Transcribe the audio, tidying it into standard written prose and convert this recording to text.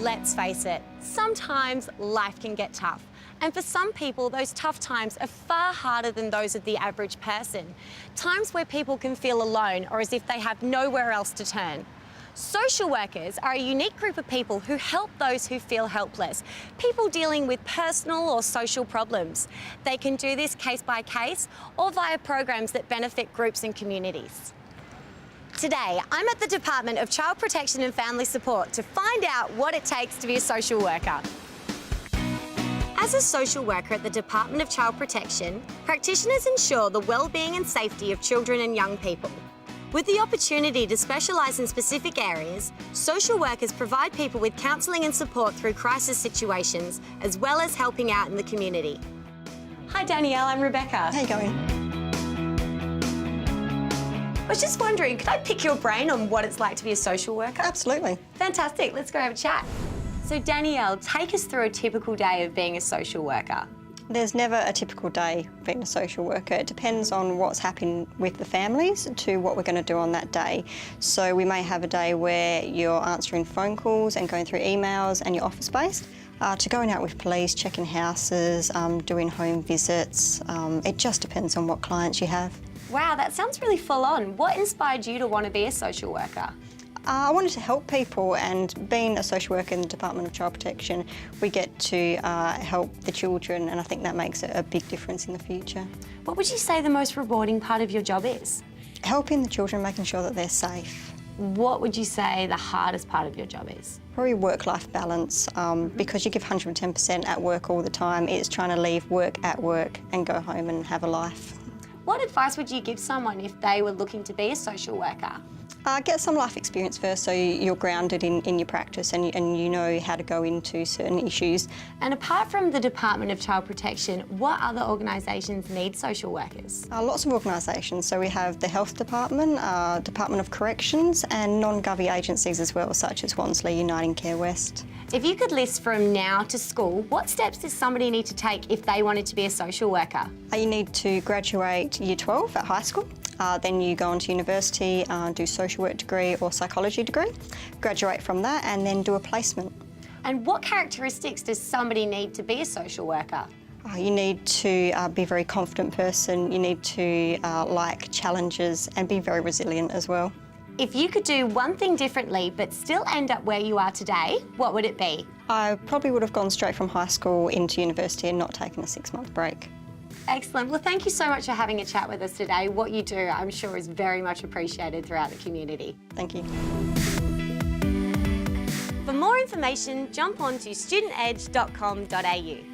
Let's face it, sometimes life can get tough. And for some people, those tough times are far harder than those of the average person. Times where people can feel alone or as if they have nowhere else to turn. Social workers are a unique group of people who help those who feel helpless, people dealing with personal or social problems. They can do this case by case or via programs that benefit groups and communities. Today, I'm at the Department of Child Protection and Family Support to find out what it takes to be a social worker. As a social worker at the Department of Child Protection, practitioners ensure the well-being and safety of children and young people. With the opportunity to specialise in specific areas, social workers provide people with counselling and support through crisis situations, as well as helping out in the community. Hi Danielle, I'm Rebecca. How you going? I was just wondering, could I pick your brain on what it's like to be a social worker? Absolutely. Fantastic, let's go have a chat. So Danielle, take us through a typical day of being a social worker. There's never a typical day being a social worker. It depends on what's happening with the families to what we're going to do on that day. So we may have a day where you're answering phone calls and going through emails and you're office-based, to going out with police, checking houses, doing home visits. It just depends on what clients you have. Wow, that sounds really full on. What inspired you to want to be a social worker? I wanted to help people, and being a social worker in the Department of Child Protection, we get to help the children, and I think that makes a big difference in the future. What would you say the most rewarding part of your job is? Helping the children, making sure that they're safe. What would you say the hardest part of your job is? Probably work-life balance, because you give 110% at work all the time. It's trying to leave work at work and go home and have a life. What advice would you give someone if they were looking to be a social worker? Get some life experience first so you're grounded in your practice and you know how to go into certain issues. And apart from the Department of Child Protection, what other organisations need social workers? Lots of organisations. So we have the Health Department, Department of Corrections and non-govy agencies as well, such as Wansley, Uniting Care West. If you could list from now to school, what steps does somebody need to take if they wanted to be a social worker? You need to graduate Year 12 at high school. Then you go on to university, do social work degree or psychology degree, graduate from that and then do a placement. And what characteristics does somebody need to be a social worker? You need to be a very confident person, you need to like challenges and be very resilient as well. If you could do one thing differently but still end up where you are today, what would it be? I probably would have gone straight from high school into university and not taken a 6-month break. Excellent. Well, thank you so much for having a chat with us today. What you do, I'm sure, is very much appreciated throughout the community. Thank you. For more information, jump on to studentedge.com.au.